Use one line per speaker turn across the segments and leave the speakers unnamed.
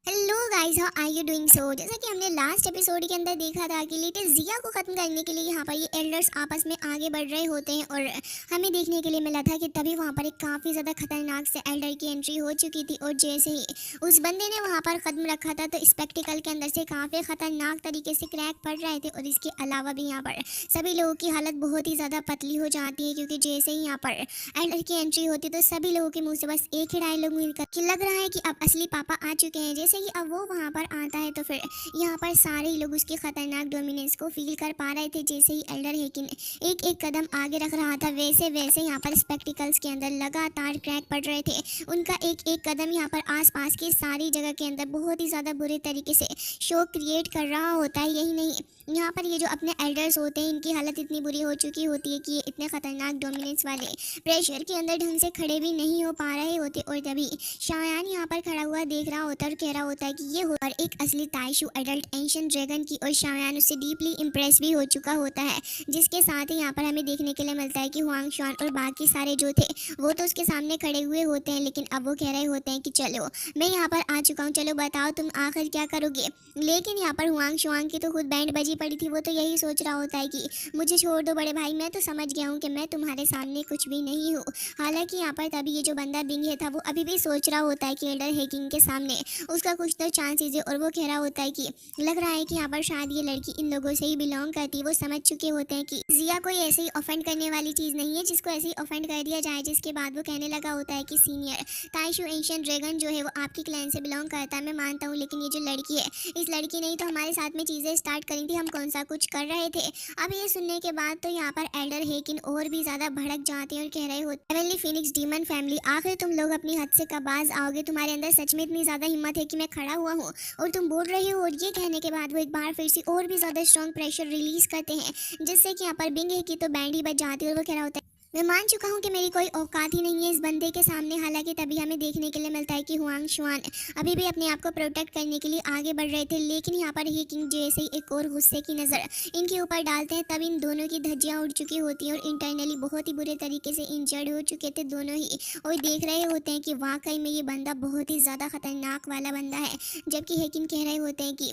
Hello guys, how are you doing? So जैसा कि हमने लास्ट एपिसोड के अंदर देखा था कि लेटेस्ट जिया को खत्म करने के लिए यहाँ पर ये एल्डर्स आपस में आगे बढ़ रहे होते हैं और हमें देखने के लिए मिला था कि तभी वहाँ पर एक काफ़ी ज़्यादा खतरनाक से एल्डर की एंट्री हो चुकी थी। और जैसे ही उस बंदे ने वहाँ पर कदम रखा था तो स्पेक्टिकल के अंदर से काफ़ी खतरनाक तरीके से क्रैक पड़ रहे थे। और इसके अलावा भी यहाँ पर सभी लोगों की हालत बहुत ही ज़्यादा पतली हो जाती है, क्योंकि जैसे ही यहाँ पर एल्डर की एंट्री होती तो सभी लोगों के मुंह से बस एक ही डायलॉग मिलकर कि लग रहा है कि अब असली पापा आ चुके हैं। जैसे ही अब वो वहाँ पर आता है तो फिर यहाँ पर सारे ही लोग उसकी खतरनाक डोमिनेंस को फील कर पा रहे थे। जैसे ही एल्डर हेकिन एक एक कदम आगे रख रहा था, वैसे वैसे यहाँ पर स्पेक्टिकल्स के अंदर लगातार क्रैक पड़ रहे थे। उनका एक एक कदम यहाँ पर आसपास की सारी जगह के अंदर बहुत ही ज़्यादा बुरे तरीके से शोक क्रिएट कर रहा होता है। यही नहीं, यहाँ पर ये जो अपने एल्डर्स होते हैं इनकी हालत इतनी बुरी हो चुकी होती है कि ये इतने खतरनाक डोमिनेंस वाले प्रेशर के अंदर ढंग से खड़े भी नहीं हो पा रहे होते। और तभी शायान यहाँ पर खड़ा हुआ देख रहा होता है और कह रहा होता है कि ये हो पर एक असली ताइशु एडल्ट एंशियंट ड्रैगन की। और शायान उससे डीपली इम्प्रेस भी हो चुका होता है, जिसके साथ ही यहाँ पर हमें देखने के लिए मिलता है कि हुआंग शुआन और बाकी सारे जो थे वो तो उसके सामने खड़े हुए होते हैं, लेकिन अब वो कह रहे होते हैं कि चलो मैं यहाँ पर आ चुका हूँ, चलो बताओ तुम आखिर क्या करोगे। लेकिन यहाँ पर हुआंग शुआन की तो खुद बैंड बजी पड़ी थी। वो तो यही सोच रहा होता है कि मुझे छोड़ दो बड़े भाई, मैं तो समझ गया हूँ कि मैं तुम्हारे सामने कुछ भी नहीं हूँ। हालांकि यहाँ पर तभी ये जो बंदा बिंग है था वो अभी भी सोच रहा होता है कि एल्डर हेकिंग के सामने उसका कुछ तो चांसेस है। और वो कह रहा होता है कि लग रहा है कि यहाँ पर शायद ये लड़की इन लोगों से ही बिलोंग करती है। वो समझ चुके होते हैं कि जिया कोई ऐसे ही ऑफेंड करने वाली चीज़ नहीं है जिसको ऐसे ही ऑफेंड कर दिया जाए। जिसके बाद वो कहने लगा होता है कि सीनियर ताइशु एंशियंट ड्रैगन जो है वो आपकी क्लैन से बिलोंग करता है, मैं मानता हूँ, लेकिन ये जो लड़की है इस लड़की ने ही तो हमारे साथ में चीज़ें स्टार्ट करी थी, हम कौन सा कुछ कर रहे थे। अब ये सुनने के बाद तो यहाँ पर एल्डर हेकिन और भी ज़्यादा भड़क जाते हैं और कह रहे होते हैं, हेवनली फीनिक्स डीमन फैमिली, आखिर तुम लोग अपनी हद से कब बाज आओगे? तुम्हारे अंदर सच में इतनी ज़्यादा हिम्मत है कि मैं खड़ा हुआ हूँ और तुम बोल रहे हो? और ये कहने के बाद वो एक बार फिर से और भी ज़्यादा स्ट्रॉन्ग प्रेशर रिलीज करते हैं, जिससे कि यहाँ पर बिंग है की तो बैंड ही बज जाती है। और वो कह रहा होता है, मैं मान चुका हूँ कि मेरी कोई औकात ही नहीं है इस बंदे के सामने। हालांकि तभी हमें देखने के लिए मिलता है कि हुआंग शुआन अभी भी अपने आप को प्रोटेक्ट करने के लिए आगे बढ़ रहे थे, लेकिन यहाँ पर ही किंग जैसे ही एक और गुस्से की नज़र इनके ऊपर डालते हैं, तब इन दोनों की धज्जियाँ उड़ चुकी होती हैं और इंटरनली बहुत ही बुरे तरीके से इंजर्ड हो चुके थे दोनों ही। और देख रहे होते हैं कि वाकई में ये बंदा बहुत ही ज़्यादा खतरनाक वाला बंदा है। जबकि हेकिन कह रहे होते हैं कि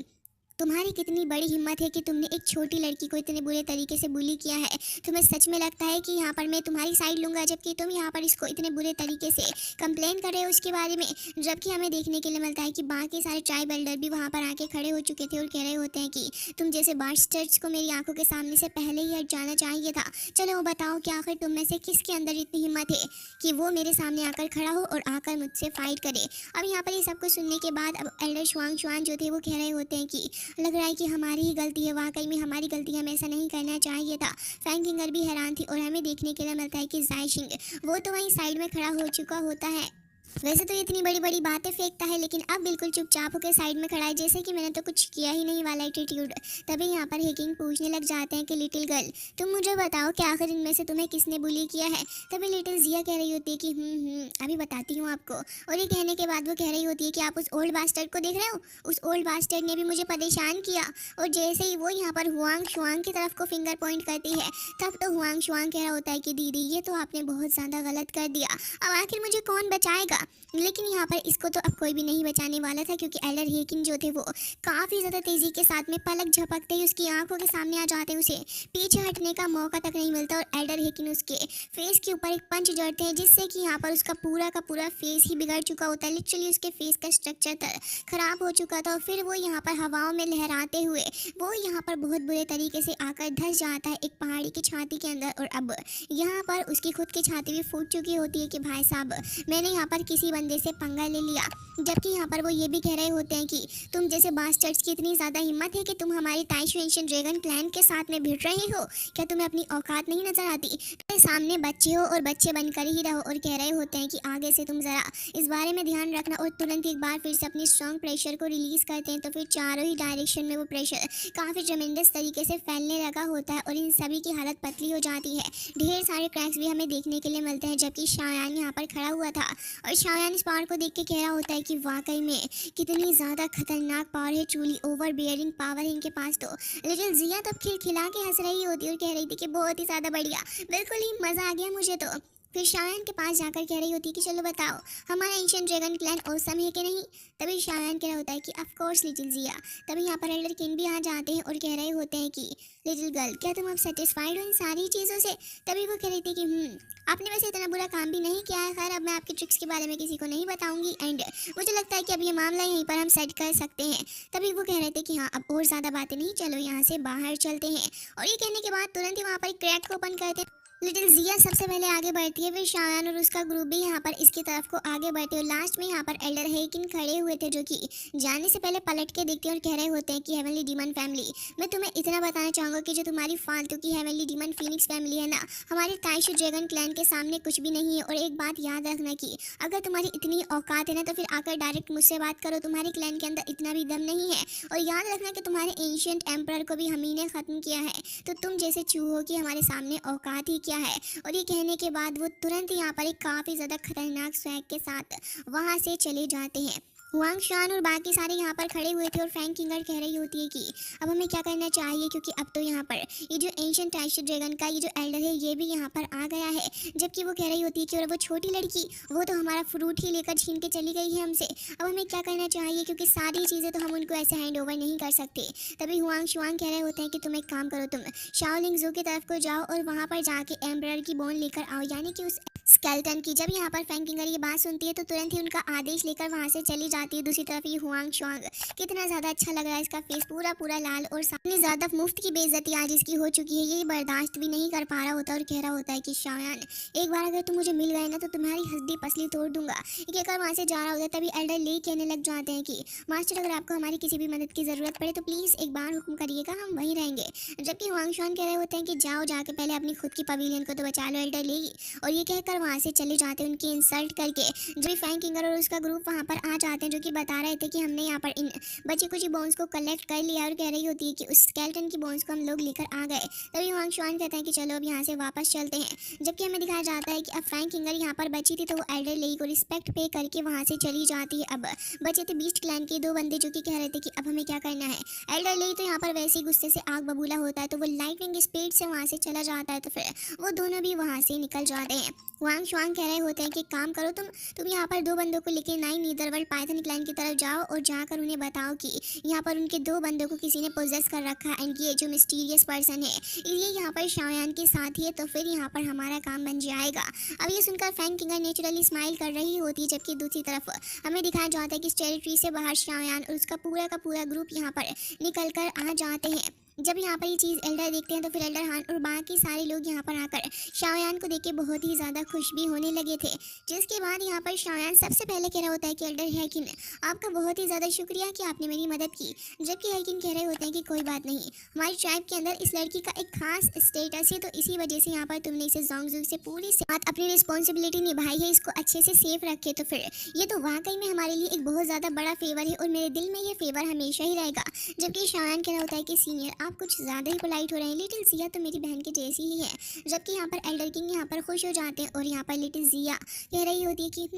तुम्हारी कितनी बड़ी हिम्मत है कि तुमने एक छोटी लड़की को इतने बुरे तरीके से बुली किया है। तुम्हें सच में लगता है कि यहाँ पर मैं तुम्हारी साइड लूँगा, जबकि तुम यहाँ पर इसको इतने बुरे तरीके से कंप्लेन कर रहे हो उसके बारे में। जबकि हमें देखने के लिए मिलता है कि बाकी सारे ट्राइब एल्डर भी वहाँ पर आके खड़े हो चुके थे और कह रहे होते हैं कि तुम जैसे बास्टर्ड्स को मेरी आंखों के सामने से पहले ही हट जाना चाहिए था। चलो बताओ कि आखिर तुम में से किसके अंदर इतनी हिम्मत है कि वो मेरे सामने आकर खड़ा हो और आकर मुझसे फाइट करे। अब यहाँ पर ये सब कुछ सुनने के बाद अब एल्डर शुआंग शुआन जो थे वो कह रहे होते हैं कि लग रहा है कि हमारी ही गलती है, वाकई में हमारी गलती है, हमें ऐसा नहीं करना चाहिए था। फैंग किंगर भी हैरान थी। और हमें देखने के लिए मिलता है कि जायशिंग वो तो वहीं साइड में खड़ा हो चुका होता है। वैसे तो ये इतनी बड़ी बड़ी बातें फेंकता है, लेकिन अब बिल्कुल चुपचाप होकर साइड में खड़ा है, जैसे कि मैंने तो कुछ किया ही नहीं वाला एटीट्यूड। तभी यहाँ पर हेकिंग पूछने लग जाते हैं कि लिटिल गर्ल तुम मुझे बताओ कि आखिर इनमें से तुम्हें किसने बुली किया है। तभी लिटिल जिया कह रही होती है कि अभी बताती हूँ आपको। और ये कहने के बाद वो कह रही होती है कि आप उस ओल्ड बास्टर्ड को देख रहे हो, उस ओल्ड बास्टर्ड ने भी मुझे परेशान किया। और जैसे ही वो यहाँ पर हुआंग शुआंग की तरफ को फिंगर पॉइंट करती है, तब तो हुआंग शुआंग कह रहा होता है कि दीदी ये तो आपने बहुत ज़्यादा गलत कर दिया, अब आखिर मुझे कौन बचाएगा। लेकिन यहाँ पर इसको तो अब कोई भी नहीं बचाने वाला था, क्योंकि एल्डर हेकिन जो थे वो काफ़ी ज़्यादा तेज़ी के साथ में पलक झपकते ही उसकी आंखों के सामने आ जाते हैं, उसे पीछे हटने का मौका तक नहीं मिलता। और एल्डर हेकिन उसके फेस के ऊपर एक पंच जड़ते हैं, जिससे कि यहाँ पर उसका पूरा का पूरा फेस ही बिगड़ चुका होता है। लिटरली उसके फेस का स्ट्रक्चर खराब हो चुका था। और फिर वो यहाँ पर हवाओं में लहराते हुए वो यहाँ पर बहुत बुरे तरीके से आकर धंस जाता है एक पहाड़ी की छाती के अंदर। और अब यहाँ पर उसकी खुद की छाती भी फूट चुकी होती है कि भाई साहब मैंने यहाँ पर किसी बंदे से पंगा ले लिया। जबकि यहाँ पर वो ये भी कह रहे होते हैं कि तुम जैसे बास्टर्ड्स की इतनी ज़्यादा हिम्मत है कि तुम हमारी ताइशु एंशियंट ड्रैगन क्लैन के साथ में भिड़ रहे हो, क्या तुम्हें अपनी औकात नहीं नजर आती? तुम्हारे सामने बच्चे हो और बच्चे बनकर ही रहो। और कह रहे होते हैं कि आगे से तुम ज़रा इस बारे में ध्यान रखना। और तुरंत एक बार फिर से अपनी स्ट्रॉन्ग प्रेशर को रिलीज़ करते हैं, तो फिर चारों ही डायरेक्शन में वो प्रेशर काफ़ी ट्रेमेंडस तरीके से फैलने लगा होता है और इन सभी की हालत पतली हो जाती है। ढेर सारे क्रैक्स भी हमें देखने के लिए मिलते हैं। जबकि शायान यहाँ पर खड़ा हुआ था और शायान इस पावर को देख के कह रहा होता है कि वाकई में कितनी ज़्यादा खतरनाक पावर है, ट्रूली ओवर बियरिंग पावर है इनके पास। तो लिटिल जिया तब खिलखिला के हंस रही होती और कह रही थी कि बहुत ही ज़्यादा बढ़िया, बिल्कुल ही मज़ा आ गया मुझे तो। फिर शायान के पास जाकर कह रही होती है कि चलो बताओ, हमारा एंशियंट ड्रैगन क्लैन औसम है कि नहीं। तभी शायान कह रहा होता है कि ऑफ कोर्स लिटिल जिया। तभी यहाँ पर एल्डर किंग भी आ जाते हैं और कह रहे होते हैं कि लिटिल गर्ल, क्या तुम अब सेटिस्फाइड हो इन सारी चीज़ों से। तभी वो कह रही थी कि आपने वैसे इतना बुरा काम भी नहीं किया है। खैर, अब मैं आपकी ट्रिक्स के बारे में किसी को नहीं बताऊंगी एंड मुझे लगता है कि अब ये मामला यहीं पर हम सेट कर सकते हैं। तभी वो कह रहे थे कि हाँ, अब और ज़्यादा बातें नहीं, चलो यहाँ से बाहर चलते हैं। और ये कहने के बाद तुरंत ही वहाँ पर क्रैक को ओपन करते हैं। लिटिल जिया सबसे पहले आगे बढ़ती है, फिर शायान और उसका ग्रुप भी यहाँ पर इसकी तरफ को आगे बढ़ते हैं। और लास्ट में यहाँ पर एल्डर हेकिन खड़े हुए थे, जो कि जाने से पहले पलट के देखते हैं और कह रहे होते हैं कि हेवनली डीमन फैमिली, मैं तुम्हें इतना बताना चाहूँगा कि जो तुम्हारी फालतू की हेवनली डीमन फीनिक्स फैमिली है ना, हमारे ताइशू ड्रैगन क्लैन के सामने कुछ भी नहीं है। और एक बात याद रखना कि अगर तुम्हारी इतनी औकात है ना, तो फिर आकर डायरेक्ट मुझसे बात करो, तुम्हारे क्लैन के अंदर इतना भी दम नहीं है। और याद रखना कि तुम्हारे एंशियंट एम्परर को भी हम ही ने ख़त्म किया है, तो तुम जैसे चूहों की हमारे सामने औकात ही क्या है। और ये कहने के बाद वो तुरंत यहाँ पर एक काफ़ी ज़्यादा खतरनाक स्वैग के साथ वहाँ से चले जाते हैं। हुआंग शान और बाकी सारे यहाँ पर खड़े हुए थे और फैंग किंगर कह रही होती है कि अब हमें क्या करना चाहिए, क्योंकि अब तो यहाँ पर ये जो एंशिएंट टाइशू ड्रैगन का ये जो एल्डर है ये भी यहाँ पर आ गया है। जबकि वो कह रही होती है कि और वो छोटी लड़की, वो तो हमारा फ्रूट ही लेकर छीन के चली गई है हमसे। अब हमें क्या करना चाहिए, क्योंकि सारी चीज़ें तो हम उनको ऐसे हैंड ओवर नहीं कर सकते। तभी हुआंग शुआंग कह रहे होते हैं कि तुम एक काम करो, तुम शाओलिंग जू की तरफ को जाओ और वहाँ पर जाके एम्बरर की बोन लेकर आओ, यानी कि उस स्केल्टन की। जब यहाँ पर फैंग किंगर ये बात सुनती है तो तुरंत ही उनका आदेश लेकर वहाँ से चली जाती है। दूसरी तरफ ये हुआंग शुआंग, कितना ज़्यादा अच्छा लग रहा है, इसका फेस पूरा पूरा लाल और इतनी ज़्यादा मुफ्त की बेइज्जती आज इसकी हो चुकी है, ये बर्दाश्त भी नहीं कर पा रहा होता और कह रहा होता है कि शायान, एक बार अगर तुम मुझे मिल गए ना तो तुम्हारी हड्डी पसली तोड़ दूंगा। ये कहकर वहाँ से जा रहा होता है। तभी एल्डर ले कहने लग जाते हैं कि मास्टर, अगर आपको हमारी किसी भी मदद की ज़रूरत पड़े तो प्लीज़ एक बार हुक्म करिएगा, हम वहीं रहेंगे। जबकि हुआंग शुआंग कह रहे होते हैं कि जाओ, जाके पहले अपनी खुद की पवेलियन को तो बचा लो एल्डर लेगी। और ये कहकर वहाँ से चले जाते हैं उनकी इंसल्ट करके। जो फैंग किंगर और उसका ग्रुप वहाँ पर आ जाते हैं, जो कि बता रहे थे कि हमने यहाँ पर इन बची कुछ बोन्स को कलेक्ट कर लिया। और कह रही होती है कि उस स्केल्टन की बोन्स को हम लोग लेकर आ गए। तभी हुआंग शुआन कहते हैं कि चलो अब यहाँ से वापस चलते हैं। जबकि हमें दिखाया जाता है कि अब फैंग किंगर यहाँ पर बची थी, तो वो एल्डर लेई को रिस्पेक्ट पे करके वहाँ से चली जाती है। अब बचे थे बीस्ट क्लैन के दो बंदे, जो कि कह रहे थे कि अब हमें क्या करना है। एल्डर लेई तो यहाँ पर वैसे ही गुस्से से आग बबूला होता है, तो वो लाइटनिंग स्पीड से वहाँ से चला जाता है। तो फिर वो दोनों भी वहाँ से निकल जाते हैं। हुआंग शुआंग कह रहे होते हैं कि काम करो, तुम यहाँ पर दो बंदों को लेके नाइन नीदरवर्ल्ड पाइथन क्लैन की तरफ जाओ और जाकर उन्हें बताओ कि यहाँ पर उनके दो बंदों को किसी ने पोजेस कर रखा है एंड ये जो मिस्टीरियस पर्सन है ये यहाँ पर शायान के साथ ही है, तो फिर यहाँ पर हमारा काम बन जाएगा। अब ये सुनकर फैंग किंगर नेचुरली स्माइल कर रही होती है। जबकि दूसरी तरफ हमें दिखाया जाता है कि इस टेरिटरी से बाहर शायान और उसका पूरा का पूरा ग्रुप यहाँ पर निकल कर आ जाते हैं। जब यहाँ पर ये चीज़ एल्डर देखते हैं तो फिर एल्डर हान और बाकी सारे लोग यहाँ पर आकर शायान को देख के बहुत ही ज़्यादा खुश भी होने लगे थे। जिसके बाद यहाँ पर शायान सबसे पहले कह रहा होता है कि एल्डर हैकिन, आपका बहुत ही ज़्यादा शुक्रिया कि आपने मेरी मदद की। जबकि हैकिन कह रहे होते हैं कि कोई बात नहीं, हमारी ट्राइब के अंदर इस लड़की का एक खास स्टेटस है, तो इसी वजह से यहाँ पर तुमने इसे जोंगजू से पूरी से बात अपनी रिस्पॉन्सिबिलिटी निभाई है, इसको अच्छे से सेफ रखे। तो फिर ये तो वाकई में हमारे लिए एक बहुत ज़्यादा बड़ा फेवर है और मेरे दिल में ये फेवर हमेशा ही रहेगा। जबकि शायान कह रहा होता है कि सीनियर, आप कुछ ज़्यादा ही पोलाइट हो रहे हैं, लिटिल जिया तो मेरी बहन के जैसी ही है। जबकि यहाँ पर एल्डर किंग यहाँ पर खुश हो जाते हैं और यहाँ पर लिटिल जिया कह रही होती है कि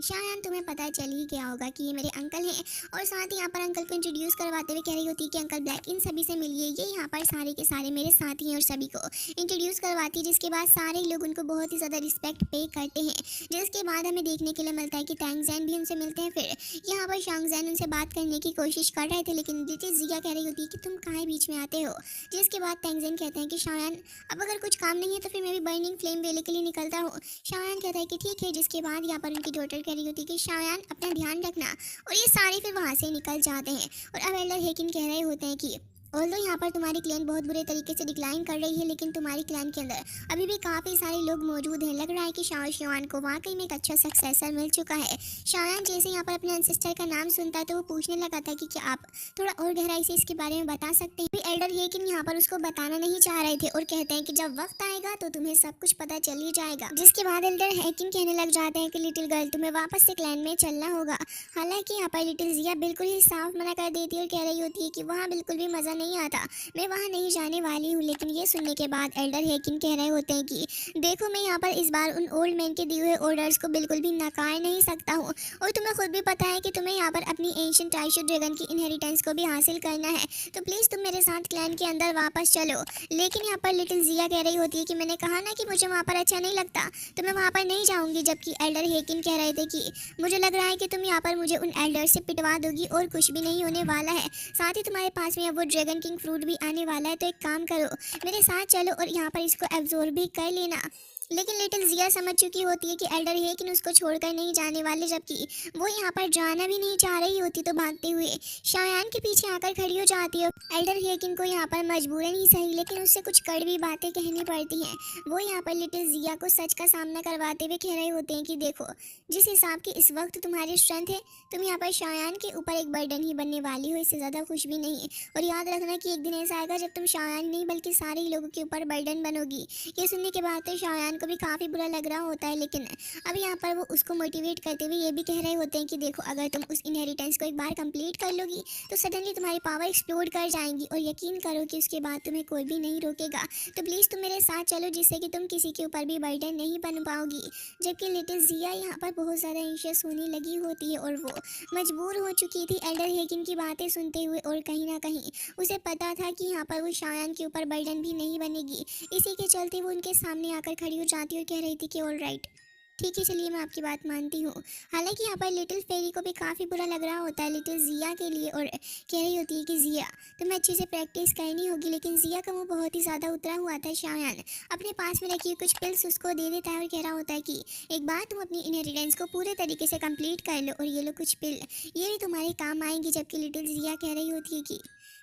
शायान, तुम्हें पता चल ही गया होगा कि ये मेरे अंकल हैं। और साथ ही यहाँ पर अंकल को इंट्रोड्यूस करवाते हुए कह रही होती है कि अंकल ब्लैक, इन सभी से मिलिए, ये यहाँ पर सारे के सारे मेरे साथी हैं। और सभी को इंट्रोड्यूस करवाती है, जिसके बाद सारे लोग उनको बहुत ही ज़्यादा रिस्पेक्ट पे करते हैं। जिसके बाद हमें देखने के लिए मिलता है कि टैंगजैन भी उनसे मिलते हैं। फिर यहाँ पर शांगजैन उनसे बात करने की कोशिश कर रहे थे, लेकिन लिटिल जिया कह रही होती है कि तुम काहे बीच में आते हो। जिसके बाद टैंगजैन कहते हैं कि शायान, अब अगर कुछ काम नहीं है तो फिर मैं भी बर्निंग फ्लेम वेले के लिए निकलता हूँ। शायान कहता है कि ठीक है। जिसके बाद यहाँ पर उनकी डॉटर कह रही होती है कि शायान, अपना ध्यान रखना। और ये सारे फिर वहाँ से निकल जाते हैं। और अब एल्डर हेकिन कह रहे होते हैं कि ऑल्दो यहाँ पर तुम्हारी क्लैन बहुत बुरे तरीके से डिक्लाइन कर रही है, लेकिन तुम्हारी क्लैन के अंदर अभी भी काफ़ी सारे लोग मौजूद हैं। लग रहा है कि शायान को वाकई में एक अच्छा सक्सेसर मिल चुका है। शायान जैसे यहाँ पर अपने एंसेस्टर का नाम सुनता है तो वो पूछने लगा था कि क्या आप थोड़ा और गहराई से इसके बारे में बता सकते हैं। एल्डर हेकिन यहाँ पर उसको बताना नहीं चाह रहे थे और कहते हैं कि जब वक्त आएगा तो तुम्हें सब कुछ पता चल ही जाएगा। जिसके बाद एल्डर हेकिन कहने लग जाते हैं कि लिटिल गर्ल, तुम्हें वापस से क्लैन में चलना होगा। हालांकि यहाँ पर लिटिल जिया बिल्कुल ही साफ मना कर देती है और कह रही होती है कि वहाँ बिल्कुल भी मज़ा नहीं नहीं आता, मैं वहाँ नहीं जाने वाली हूँ। लेकिन ये सुनने के बाद एल्डर हेकिन कह रहे होते हैं कि देखो, मैं यहाँ पर इस बार उन ओल्ड मैन के दिए हुए ऑर्डर्स को बिल्कुल भी नकार नहीं सकता हूँ, और तुम्हें खुद भी पता है कि तुम्हें यहाँ पर अपनी एंशिएंट टाइशो ड्रैगन की इनहेरिटेंस को भी हासिल करना है, तो प्लीज़ तुम मेरे साथ क्लैन के अंदर वापस चलो। लेकिन यहाँ पर लिटिल जिया कह रही होती है कि मैंने कहा ना कि मुझे वहाँ पर अच्छा नहीं लगता, तो मैं वहाँ पर नहीं जाऊँगी। जबकि एल्डर हेकिन कह रहे थे कि मुझे लग रहा है कि तुम यहाँ पर मुझे उन एल्डर से पिटवा दोगी और कुछ भी नहीं होने वाला है। साथ ही तुम्हारे पास में अब वो ड्रैगन किंग फ्रूट भी आने वाला है, तो एक काम करो, मेरे साथ चलो और यहाँ पर इसको एब्जॉर्ब भी कर लेना। लेकिन लिटिल जिया समझ चुकी होती है कि एल्डर हेकिन उसको छोड़कर नहीं जाने वाले, जबकि वो यहाँ पर जाना भी नहीं चाह रही होती, तो भागते हुए शायान के पीछे आकर खड़ी हो जाती है। एल्डर हेकिन को यहाँ पर मजबूरन ही सही, लेकिन उससे कुछ कड़वी बातें कहनी पड़ती हैं। वो यहाँ पर लिटिल जिया को सच का सामना करवाते हुए कह रहे होते हैं कि देखो, जिस हिसाब की इस वक्त तुम्हारी स्ट्रेंथ है, तुम यहाँ पर शायान के ऊपर एक बर्डन ही बनने वाली हो, इससे ज़्यादा कुछ भी नहीं है। और याद रखना कि एक दिन ऐसा आएगा जब तुम शायान नहीं बल्कि सारे ही लोगों के ऊपर बर्डन बनोगी। ये सुनने के बाद तो शायान को भी काफ़ी बुरा लग रहा होता है, लेकिन अब यहाँ पर वो उसको मोटिवेट करते हुए ये भी कह रहे होते हैं कि देखो, अगर तुम उस इनहेरिटेंस को एक बार कंप्लीट कर लोगी तो सडनली तुम्हारी पावर एक्सप्लोड कर जाएंगी, और यकीन करो कि उसके बाद तुम्हें कोई भी नहीं रोकेगा। तो प्लीज़ तुम मेरे साथ चलो, जिससे कि तुम किसी के ऊपर भी बर्डन नहीं बन पाओगी। जबकि लिटिल जिया यहाँ पर बहुत ज़्यादा एंशियस होने लगी होती है, और वो मजबूर हो चुकी थी एल्डर हेकिन की बातें सुनते हुए, और कहीं ना कहीं उसे पता था कि यहाँ पर वो शायान के ऊपर बर्डन भी नहीं बनेगी। इसी के चलते वो उनके सामने आकर खड़ी हो जाती और कह रही थी कि ऑल राइट, ठीक है, चलिए मैं आपकी बात मानती हूँ। हालांकि यहाँ पर लिटिल फेरी को भी काफ़ी बुरा लग रहा होता है लिटिल जिया के लिए, और कह रही होती है कि जिया, तुम्हें अच्छे से प्रैक्टिस करनी होगी। लेकिन जिया का मुँह बहुत ही ज़्यादा उतरा हुआ था। शायान अपने पास में रखी हुई कुछ पिल्स उसको दे देता है और कह रहा होता है कि एक बार तुम अपनी इनहेरिटेंस को पूरे तरीके से कंप्लीट कर लो, और ये लो कुछ पिल, ये भी तुम्हारे काम आएंगी। जबकि लिटिल जिया कह रही होती है कि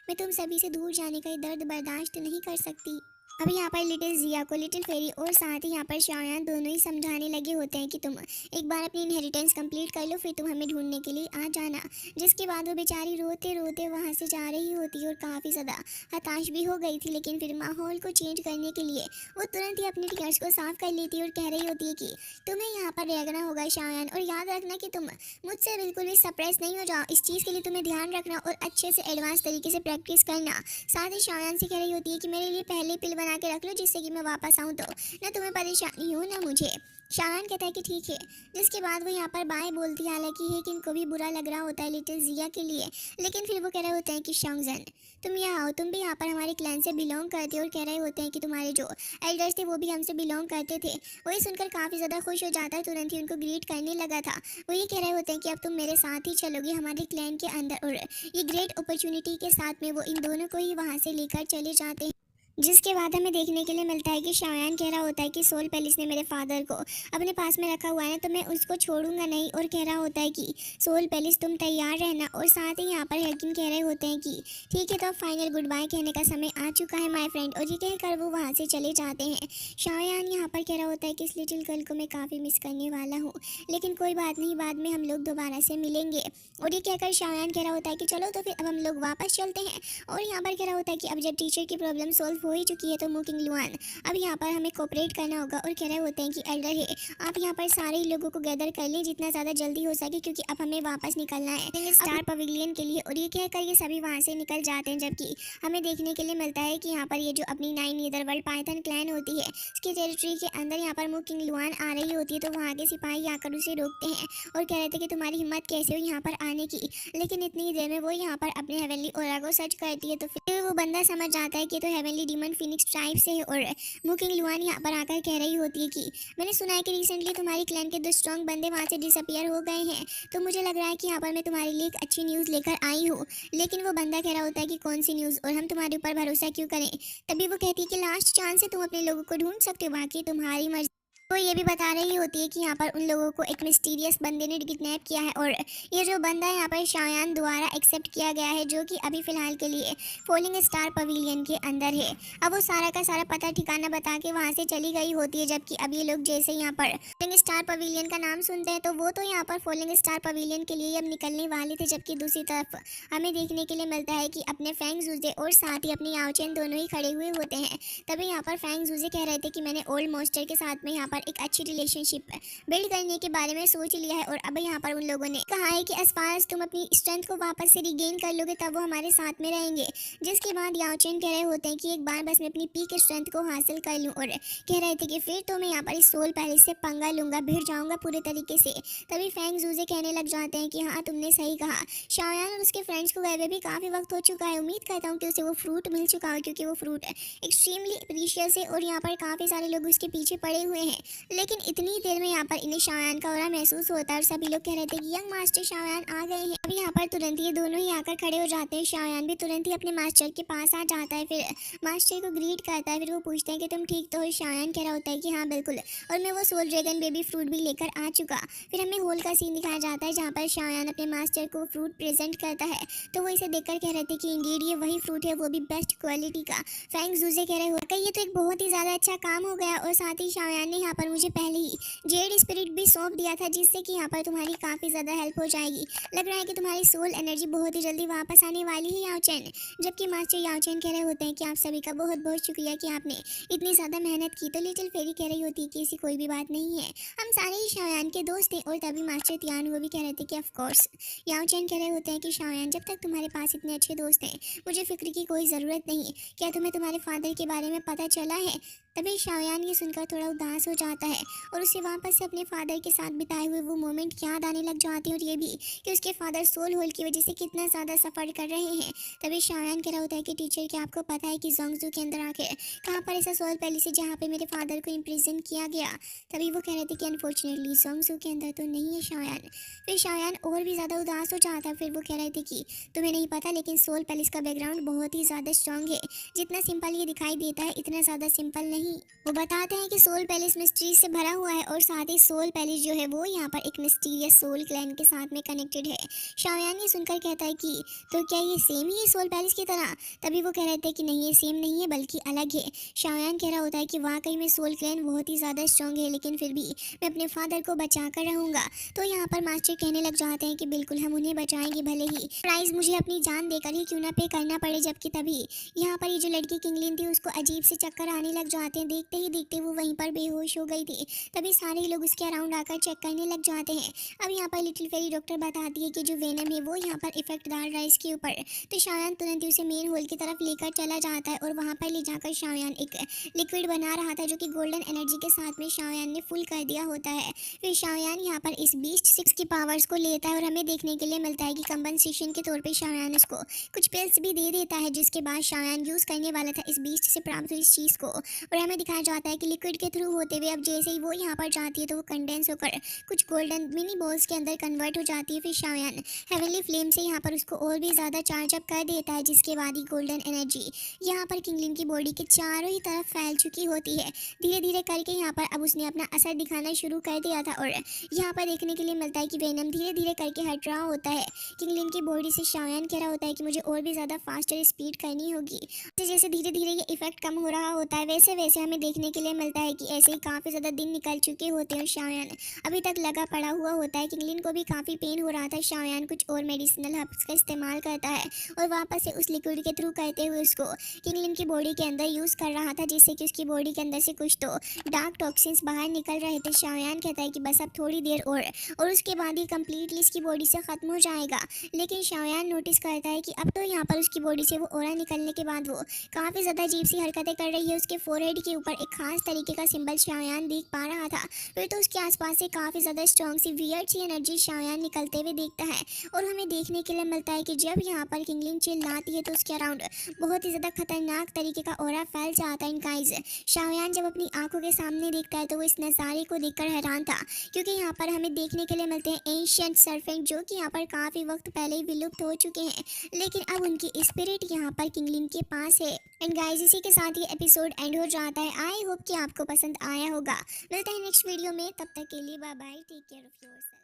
मैं तुम सभी से दूर जाने का ये दर्द बर्दाश्त नहीं कर सकती। अभी यहाँ पर लिटिल जिया को लिटिल फेरी और साथ ही यहाँ पर शायान दोनों ही समझाने लगे होते हैं कि तुम एक बार अपनी इनहेरिटेंस कंप्लीट कर लो, फिर तुम हमें ढूंढने के लिए आ जाना। जिसके बाद वो बेचारी रोते रोते वहाँ से जा रही होती और काफ़ी ज़्यादा हताश भी हो गई थी। लेकिन फिर माहौल को चेंज करने के लिए वो तुरंत ही अपने टीयर्स को साफ कर लेती और कह रही होती है कि तुम्हें यहाँ पर रहना होगा शायान, और याद रखना कि तुम मुझसे बिल्कुल भी सप्रेस नहीं हो जाओ। इस चीज़ के लिए तुम्हें ध्यान रखना और अच्छे से एडवांस तरीके से प्रैक्टिस करना। साथ ही शायान से कह रही होती है कि मेरे लिए पहले पिल बना के रख लो, जिससे कि मैं वापस आऊँ तो ना तुम्हें परेशानी हो ना मुझे। शायान कहता है कि ठीक है। जिसके बाद वो यहाँ पर बाय बोलती है। हालांकि है कि इनको भी बुरा लग रहा होता है लिटिल जिया के लिए, लेकिन फिर वो कह रहे होते हैं कि शॉन्गजन, तुम यहाँ आओ, तुम भी यहाँ पर हमारे क्लैन से बिलोंग करते हो, और कह रहे होते हैं कि तुम्हारे जो एल्डर्स थे वो भी हमसे बिलोंग करते थे। वही सुनकर काफ़ी ज़्यादा खुश हो जाता है, तुरंत ही उनको ग्रीट करने लगा था। वो ये कह रहे होते हैं कि अब तुम मेरे साथ ही चलोगे हमारे क्लैन के अंदर, और ये ग्रेट अपॉर्चुनिटी के साथ में वो इन दोनों को ही वहाँ से लेकर चले जाते हैं। जिसके बाद हमें देखने के लिए मिलता है कि शायान कह रहा होता है कि सोल पैलेस ने मेरे फादर को अपने पास में रखा हुआ है, तो मैं उसको छोड़ूंगा नहीं। और कह रहा होता है कि सोल पैलेस तुम तैयार रहना। और साथ ही यहाँ पर हेकिन कह रहे होते हैं कि ठीक है, तो अब फाइनल गुड बाय कहने का समय आ चुका है माय फ्रेंड, और ये कहकर वो वहाँ से चले जाते हैं। शायान यहाँ पर कह रहा होता है कि इस लिटिल गर्ल को मैं काफ़ी मिस करने वाला हूँ, लेकिन कोई बात नहीं, बाद में हम लोग दोबारा से मिलेंगे। और ये कहकर शायान कह रहा होता है कि चलो तो फिर अब हम लोग वापस चलते हैं। और यहाँ पर कह रहा होता है कि अब जब टीचर की प्रॉब्लम सॉल्व हो ही चुकी है, तो मुकिंग लुआन अब यहाँ पर हमें कोऑपरेट करना होगा। और कह रहे होते हैं कि एल्डर है, आप यहाँ पर सारे लोगों को गैदर कर लें जितना ज़्यादा जल्दी हो सके, क्योंकि अब हमें वापस निकलना है स्टार पवेलियन के लिए। और ये कहकर ये सभी वहाँ से निकल जाते हैं। जबकि हमें देखने के लिए मिलता है कि यहाँ पर ये जो अपनी 9 नीदरवर्ल्ड पाइथन क्लैन होती है, इसकी टेरिटरी के अंदर यहाँ पर मुकिंग लुआन आ रही होती है, तो वहाँ के सिपाही आकर उसे रोकते हैं और कह रहे थे कि तुम्हारी हिम्मत कैसे हो यहाँ पर आने की। लेकिन इतनी देर में वो यहाँ पर अपने हेवनली ओरा को सर्च करती है, तो फिर वो बंदा समझ जाता है कि तो हेवनली डीमन फिनिक्स ट्राइब से है। और मुकिंग लुआन यहाँ पर आकर कह रही होती है कि मैंने सुना है कि रिसेंटली तुम्हारी क्लैन के 2 स्ट्रॉन्ग बंदे वहाँ से डिसअपियर हो गए हैं, तो मुझे लग रहा है कि यहाँ पर मैं तुम्हारे लिए एक अच्छी न्यूज़ लेकर आई हूँ। लेकिन वो बंदा कह रहा होता है कि कौन सी न्यूज़, और हम तुम्हारे ऊपर भरोसा क्यों करें। तभी वो कहती है कि लास्ट चांस है, तुम अपने लोगों को ढूंढ सकते हो, बाकी तुम्हारी मर्जी। वो ये भी बता रही होती है कि यहाँ पर उन लोगों को एक मिस्टीरियस बंदे ने किडनैप किया है, और ये जो बंदा यहाँ पर शायान द्वारा एक्सेप्ट किया गया है, जो कि अभी फ़िलहाल के लिए फॉलिंग स्टार पवेलियन के अंदर है। अब वो सारा का सारा पता ठिकाना बता के वहाँ से चली गई होती है। जबकि अब ये लोग जैसे यहाँ पर फॉलिंग स्टार पवेलियन का नाम सुनते हैं, तो वो तो यहाँ पर फॉलिंग स्टार पवेलियन के लिए अब निकलने वाले थे। जबकि दूसरी तरफ हमें देखने के लिए मिलता है कि अपने फैंग जूजे और साथ ही अपनी याओचेन दोनों ही खड़े हुए होते हैं। तभी यहाँ पर फैंग जूजे कह रहे थे कि मैंने ओल्ड मोस्टर के साथ में यहाँ पर पर एक अच्छी रिलेशनशिप बिल्ड करने के बारे में सोच लिया है और अब यहाँ पर उन लोगों ने कहा है कि एज फार एज तुम अपनी स्ट्रेंथ को वापस से रिगेन कर लोगे तब वो हमारे साथ में रहेंगे। जिसके बाद याओचेन कह रहे होते हैं कि एक बार बस मैं अपनी पीक स्ट्रेंथ को हासिल कर लूँ और कह रहे थे कि फिर तो मैं यहाँ पर इस सोल पैलेस से पंगा लूंगा, भिड़ जाऊंगा पूरे तरीके से। तभी फैंग जूजे कहने लग जाते हैं कि हाँ तुमने सही कहा, शाओयान और उसके फ्रेंड्स को गए हुए भी काफ़ी वक्त हो चुका है, उम्मीद करता हूँ कि उसे वो फ्रूट मिल चुका हो क्योंकि वो फ्रूट एक्सट्रीमली प्रीशियस है और यहाँ पर काफ़ी सारे लोग उसके पीछे पड़े हुए हैं। लेकिन इतनी देर में यहाँ पर इन्हें शाओयान का ऑरा महसूस होता है और सभी लोग कह रहे थे कि यंग मास्टर शाओयान आ गए हैं। अभी यहाँ पर तुरंत ये दोनों ही आकर खड़े हो जाते हैं। शाओयान भी तुरंत ही अपने मास्टर के पास आ जाता है, फिर मास्टर को ग्रीट करता है। फिर वो पूछते हैं कि तुम ठीक तो हो? शाओयान कह रहा होता है कि हाँ बिल्कुल, और मैं वो सोल ड्रैगन बेबी फ्रूट भी लेकर आ चुका। फिर हमें होल का सीन दिखाया जाता है जहाँ पर शाओयान अपने मास्टर को फ्रूट प्रेजेंट करता है, तो वो इसे देखकर कह रहे थे कि इंडीड ये वही फ्रूट है, वो भी बेस्ट क्वालिटी का। फैंग जूजे कह रहे हो कि ये तो एक बहुत ही ज़्यादा अच्छा काम हो गया और साथ ही शाओयान ने यहाँ पर मुझे पहले ही जेड स्पिरिट भी सौंप दिया था जिससे कि यहाँ पर तुम्हारी काफ़ी ज़्यादा हेल्प हो जाएगी। लग रहा है कि तुम्हारी सोल एनर्जी बहुत ही जल्दी वापस आने वाली है याओचेन। जबकि मास्टर याओचेन कह रहे होते हैं कि आप सभी का बहुत बहुत शुक्रिया कि आपने इतनी ज़्यादा मेहनत की। तो लिटिल फेरी कह रही होती है कि ऐसी कोई भी बात नहीं है, हम सारे ही शाओयान के दोस्त हैं। और तभी मास्टर तियान वो भी कह रहे थे कि ऑफकोर्स। याओचेन कह रहे होते हैं कि शाओयान जब तक तुम्हारे पास इतने अच्छे दोस्त हैं मुझे फिक्र की कोई ज़रूरत नहीं। क्या तुम्हें तुम्हारे फादर के बारे में पता चला है? तभी शाओयान ये सुनकर थोड़ा उदास हो जाता है और उसे वापस से अपने फादर के साथ बिताए हुए वो मोमेंट याद आने लग जाते हैं और ये भी कि उसके फादर सोल होल की वजह से कितना ज़्यादा सफ़र कर रहे हैं। तभी शाओयान कह रहा होता है कि टीचर क्या आपको पता है कि जोंगजू के अंदर आके कहाँ पर ऐसा सोल पैलेस है जहाँ पे मेरे फादर को इम्प्रिजन किया गया? तभी वो कह रहे थे कि अनफॉर्चुनेटली जोंगजू के अंदर तो नहीं है शाओयान। फिर शाओयान और भी ज़्यादा उदास हो जाता है। फिर वो कह रहे थे कि तुम्हें नहीं पता लेकिन सोल पैलेस का बैकग्राउंड बहुत ही ज़्यादा स्ट्रॉन्ग है, जितना सिंपल ये दिखाई देता है इतना ज़्यादा सिंपल नहीं। वो बताते हैं कि सोल पैलेस मिस्ट्री से भरा हुआ है और साथ ही सोल पैलेस जो है वो यहाँ पर एक मिस्टीरियस सोल क्लैन के साथ में कनेक्टेड है। शाओयान ये सुनकर कहता है कि तो क्या ये सेम ही है सोल पैलेस की तरह? तभी वो कह रहे थे कि नहीं, ये सेम नहीं है बल्कि अलग है। शाओयान कह रहा होता है कि वाकई में सोल क्लैन बहुत ही ज़्यादा स्ट्रॉन्ग है लेकिन फिर भी मैं अपने फादर को बचा कर रहूँगा। तो यहाँ पर मास्टर कहने लग जाते हैं कि बिल्कुल हम उन्हें बचाएंगे, भले ही प्राइस मुझे अपनी जान देकर ही क्यों ना पे करना पड़े। जबकि तभी यहाँ पर ये जो लड़की किंगलिन थी उसको अजीब से चक्कर आने लग जाते हैं। देखते ही देखते वो वहीं पर बेहोश हो गई थी। तभी सारे लोग उसके अराउंड आकर चेक करने लग जाते हैं। अब यहाँ पर लिटिल फेरी डॉक्टर बताती है कि जो वेनम है वो यहाँ पर इफेक्ट डाल रहा है इसके ऊपर। तो शाओयान तुरंत ही उसे मेन होल की तरफ लेकर चला जाता है और वहाँ पर ले जाकर शाओयान एक लिक्विड बना रहा था जो कि गोल्डन एनर्जी के साथ में शाओयान ने फुल कर दिया होता है। फिर शाओयान यहाँ पर इस बीस्ट 6 की पावर्स को लेता है और हमें देखने के लिए मिलता है कि कंपनसेशन के तौर पे शाओयान उसको कुछ पिल्स भी दे देता है जिसके बाद शाओयान यूज़ करने वाला था इस बीस्ट से प्राप्त हुई इस चीज़ को। और हमें दिखाया जाता है कि लिक्विड के थ्रू होते हुए अब जैसे ही वो यहाँ पर जाती है तो वो कंडेंस होकर कुछ गोल्डन मिनी बॉल्स के अंदर कन्वर्ट हो जाती है। फिर शाओयान हेवनली फ्लेम से यहाँ पर उसको और भी ज़्यादा चार्ज अप कर देता है जिसके बाद ही गोल्डन एनर्जी यहाँ पर किंगलिन की बॉडी के चारों ही तरफ फैल चुकी होती है। धीरे धीरे करके यहाँ पर अब उसने अपना असर दिखाना शुरू कर दिया था और यहाँ पर देखने के लिए मिलता है कि वेनम धीरे धीरे करके हट रहा होता है किंगलिन की बॉडी से। शाओयान कह रहा होता है कि मुझे और भी ज़्यादा फास्टर स्पीड करनी होगी। जैसे धीरे धीरे ये इफेक्ट कम हो रहा होता है वैसे वैसे हमें देखने के लिए मिलता है कि ऐसे ही काफ़ी ज़्यादा दिन निकल चुके होते हैं। शाओयान अभी तक लगा पड़ा हुआ होता है। किंगलिन को भी काफ़ी पेन हो रहा था। शाओयान कुछ और मेडिसिनल हर्ब्स का इस्तेमाल करता है और वापस से उस लिक्विड के थ्रू करते हुए उसको किंगलिन की बॉडी के अंदर यूज़ कर रहा था जिससे कि उसकी बॉडी के अंदर से कुछ तो डार्क टॉक्सिन्स बाहर निकल रहे थे। शाओयान कहता है कि बस अब थोड़ी देर और उसके बाद ही कम्प्लीटली इसकी बॉडी से ख़त्म हो जाएगा। लेकिन शाओयान नोटिस करता है कि अब तो यहाँ पर उसकी बॉडी से वो ऑरा निकलने के बाद वो काफ़ी ज़्यादा अजीब सी हरकतें कर रही है। उसके फोरहेड के ऊपर एक खास तरीके का सिंबल शाओयान देख पा रहा था। फिर तो उसके आसपास से काफ़ी ज़्यादा स्ट्रॉन्ग सी वियर्ड सी एनर्जी शाओयान निकलते हुए देखता है और हमें देखने के लिए मिलता है कि जब यहाँ पर किंगलिन चिल्लाती है तो उसके अराउंड बहुत ही ज़्यादा खतरनाक तरीके का ऑरा फैल जाता है। गाइस शाओयान जब अपनी आंखों के सामने देखता है तो वो इस नज़ारे को देखकर हैरान था क्योंकि यहाँ पर हमें देखने के लिए मिलते हैं एंशिएंट सर्पेंट जो कि यहाँ पर काफ़ी वक्त पहले ही विलुप्त हो चुके हैं लेकिन अब उनकी स्पिरिट यहाँ पर किंगलिन के पास है। एंड गाइस इसी के साथ ये एपिसोड एंड हो जाता है। आई होप कि आपको पसंद आया होगा। मिलते हैं नेक्स्ट वीडियो में, तब तक के लिए bye bye, take care of yourself.